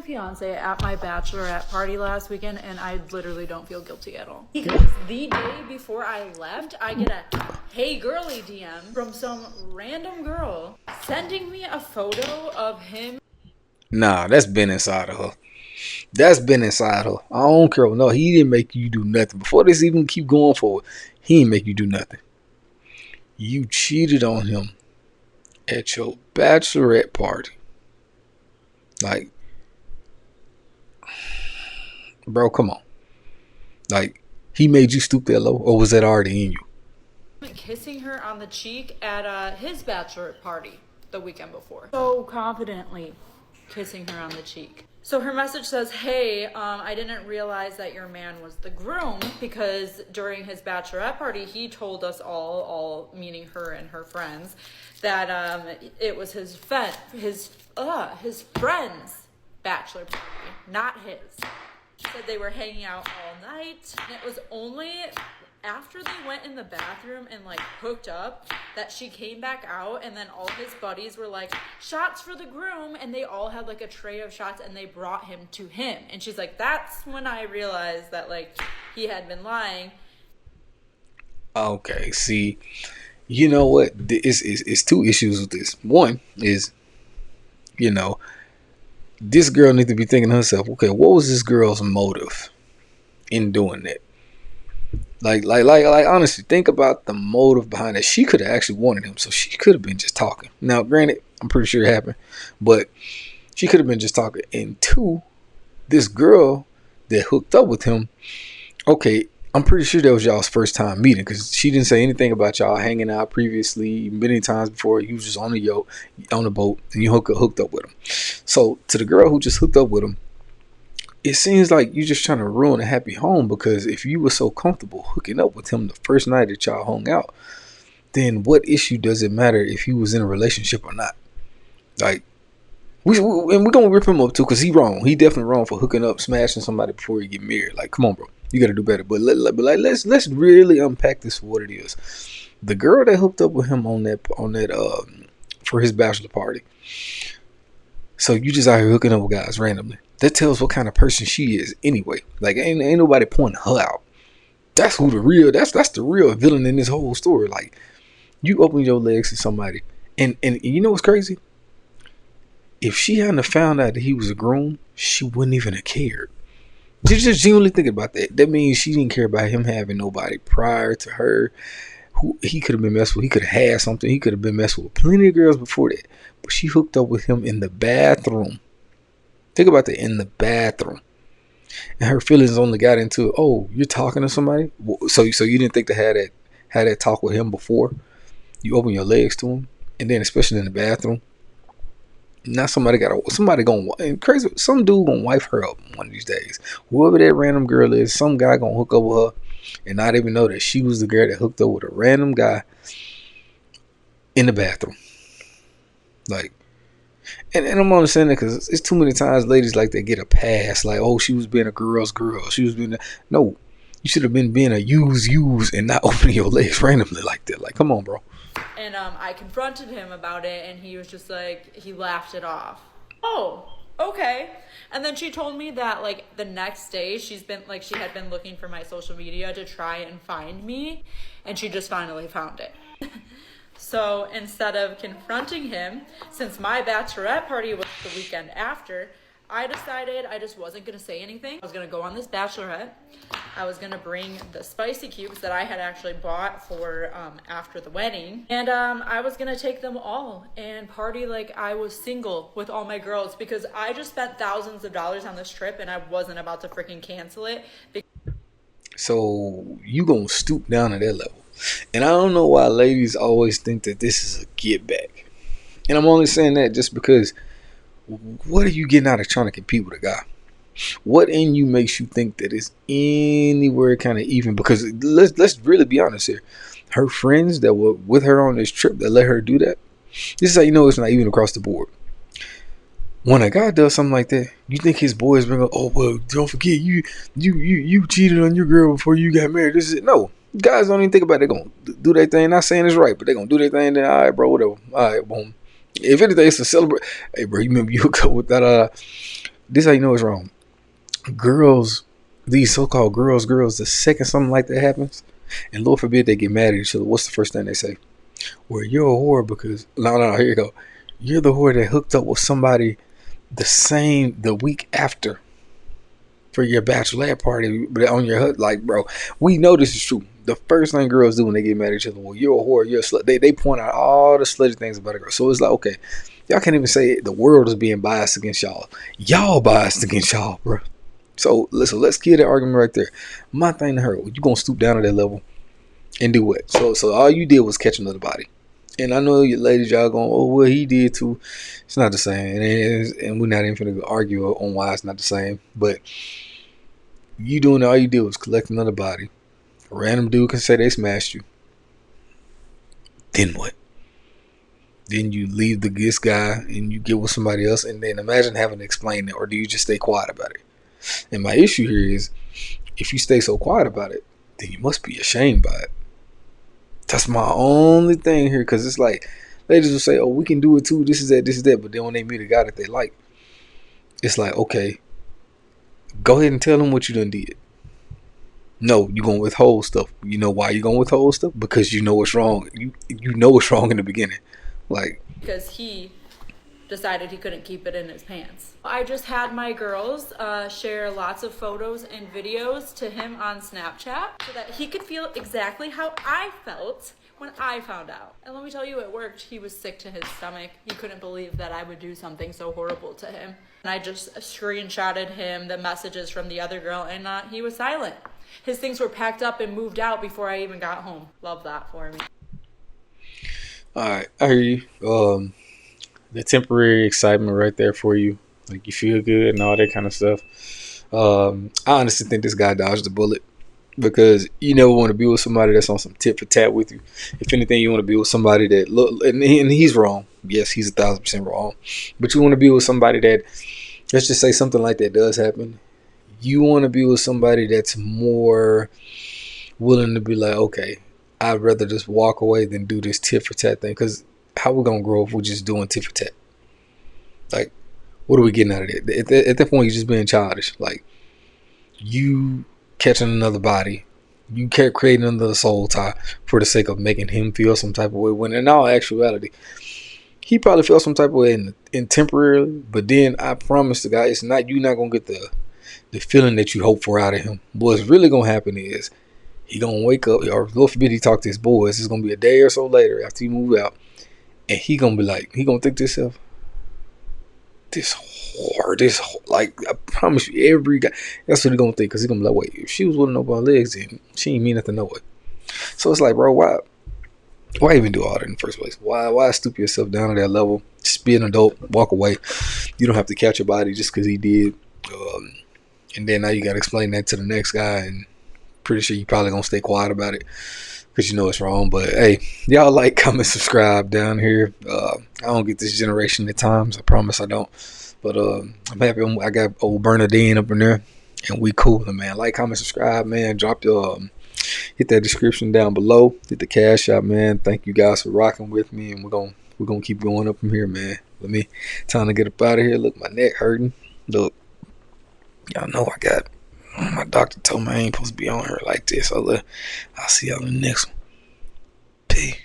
my fiance at my bachelorette party last weekend, and I literally don't feel guilty at all. Because the day before I left, I get a "Hey girly" DM from some random girl sending me a photo of him. Nah, that's been inside of her. That's been inside her. I don't care. No, he didn't make you do nothing. Before this even keep going forward, he didn't make you do nothing. You cheated on him at your bachelorette party. Like, bro, come on. Like, he made you stoop that low, or was that already in you? Kissing her on the cheek at his bachelorette party the weekend before. So confidently kissing her on the cheek. So her message says, "Hey, I didn't realize that your man was the groom because during his bachelorette party, he told us all meaning her and her friends, that it was his friend's bachelor party, not his. He said they were hanging out all night, and it was only after they went in the bathroom and like hooked up that she came back out, and then all his buddies were like, 'Shots for the groom,' and they all had like a tray of shots and they brought him to him." And she's like, "That's when I realized that like he had been lying." Okay, see, you know what? It's two issues with this. One is, this girl needs to be thinking to herself, okay, what was this girl's motive in doing that? Like, honestly, think about the motive behind it. She could have actually wanted him, so she could have been just talking. Now, granted, I'm pretty sure it happened, but she could have been just talking. And two, this girl that hooked up with him, okay, I'm pretty sure that was y'all's first time meeting, because she didn't say anything about y'all hanging out previously many times before. You was just on the boat, and you hooked up with him. So to the girl who just hooked up with him, it seems like you just trying to ruin a happy home, because if you were so comfortable hooking up with him the first night that y'all hung out, then what issue does it matter if he was in a relationship or not? Like, and we're gonna rip him up too, because he wrong. He definitely wrong for hooking up, smashing somebody before you get married. Like, come on, bro, you gotta do better. But let's really unpack this for what it is. The girl that hooked up with him on that for his bachelor party. So you just out here hooking up with guys randomly. That tells what kind of person she is anyway. Like, ain't nobody pointing her out. That's who that's the real villain in this whole story. Like, you open your legs to somebody, and you know what's crazy? If she hadn't found out that he was a groom, she wouldn't even have cared. Just genuinely think about that. That means she didn't care about him having nobody prior to her. Who he could have been messed with. He could have had something. He could have been messed with plenty of girls before that. But she hooked up with him in the bathroom. Think about that, in the bathroom. And her feelings only got into, oh, you're talking to somebody? So you didn't think to have that talk with him before you open your legs to him? And then especially in the bathroom. Now somebody gonna crazy. Some dude gonna wife her up one of these days. Whoever that random girl is, some guy gonna hook up with her and not even know that she was the girl that hooked up with a random guy in the bathroom. Like, and I'm understanding that, because it's too many times ladies like they get a pass. Like, oh, she was being a girl's girl. She was being no. You should have been being a use and not opening your legs randomly like that. Like, come on, bro. And I confronted him about it, and he was just like, he laughed it off. Oh, okay. And then she told me that like the next day she had been looking for my social media to try and find me, and she just finally found it. So instead of confronting him, since my bachelorette party was the weekend after, I decided I just wasn't going to say anything. I was going to go on this bachelorette. I was going to bring the spicy cubes that I had actually bought for after the wedding. And I was going to take them all and party like I was single with all my girls, because I just spent thousands of dollars on this trip and I wasn't about to freaking cancel it. So you going to stoop down to that level. And I don't know why ladies always think that this is a get back. And I'm only saying that just because, what are you getting out of trying to compete with a guy? What in you makes you think that it's anywhere kind of even? Because let's really be honest here. Her friends that were with her on this trip that let her do that, this is how you know it's not even across the board. When a guy does something like that, you think his boys bring up, oh, well, don't forget, you cheated on your girl before you got married. This is it. No. Guys don't even think about it. They're going to do their thing. Not saying it's right, but they're going to do their thing. Then, all right, bro, whatever. All right, boom. If anything, it's to celebrate. Hey, bro, you remember you hooked up with that this how you know it's wrong. Girls, these so-called girls, the second something like that happens, and Lord forbid they get mad at each other, what's the first thing they say? Well, you're a whore because no, here you go. You're the whore that hooked up with somebody the week after for your bachelorette party, but on your hood, like, bro, we know this is true. The first thing girls do when they get mad at each other, well, you're a whore, you're a slut. They point out all the slutty things about a girl. So it's like, okay, y'all can't even say the world is being biased against y'all. Y'all biased against y'all, bro. So listen, let's kill that argument right there. My thing to her, you gonna stoop down to that level and do what? So all you did was catch another body. And I know you ladies, y'all going, oh, well, he did too. It's not the same. And we're not even going to argue on why it's not the same. But you doing all you did was collect another body. A random dude can say they smashed you. Then what? Then you leave this guy and you get with somebody else. And then imagine having to explain it. Or do you just stay quiet about it? And my issue here is, if you stay so quiet about it, then you must be ashamed by it. That's my only thing here, because it's like ladies will say, oh, we can do it too, this is that, but then when they meet a guy that they like, it's like, okay, go ahead and tell them what you done did. No, you're gonna withhold stuff. You know why you're gonna withhold stuff? Because you know it's wrong. You know it's wrong in the beginning. Like, because he decided he couldn't keep it in his pants. I just had my girls share lots of photos and videos to him on Snapchat so that he could feel exactly how I felt when I found out. And let me tell you, it worked. He was sick to his stomach. He couldn't believe that I would do something so horrible to him. And I just screenshotted him the messages from the other girl, and he was silent. His things were packed up and moved out before I even got home. Love that for me. all right, I hear you. The temporary excitement right there for you, like you feel good and all that kind of stuff. I honestly think this guy dodged the bullet, because you never want to be with somebody that's on some tit for tat with you. If anything, you want to be with somebody that look, and he's wrong. Yes, he's 1,000% wrong, but you want to be with somebody that, let's just say something like that does happen. You want to be with somebody that's more willing to be like, okay, I'd rather just walk away than do this tit for tat thing, because how we gonna grow if we're just doing tit for tat? Like, what are we getting out of it? At that point, you're just being childish. Like, you catching another body, you kept creating another soul tie for the sake of making him feel some type of way, when in all actuality, he probably felt some type of way in temporarily, but then I promise the guy, it's not, you're not gonna get the feeling that you hope for out of him. What's really gonna happen is he gonna wake up, or Lord forbid he talk to his boys. It's gonna be a day or so later after he move out, and he gonna be like, he gonna think to himself, this whore, like, I promise you, every guy, that's what he gonna think, because he gonna be like, wait, if she was willing to open her legs, then she ain't mean nothing to know it. So it's like, bro, why even do all that in the first place? Why stoop yourself down to that level? Just be an adult, walk away. You don't have to catch your body just because he did. And then now you got to explain that to the next guy, and pretty sure you probably gonna stay quiet about it because you know it's wrong. But hey, y'all like, comment, subscribe down here. I don't get this generation at times, I promise I don't. But I'm happy I got old Bernadine up in there, and we cool, man. Like, comment, subscribe, man. Drop your hit that description down below. Hit the cash out, man. Thank you guys for rocking with me, and we're gonna keep going up from here, man. Time to get up out of here. Look, my neck hurting. Look, y'all know I got, my doctor told me I ain't supposed to be on her like this. I'll see y'all in the next one. Peace.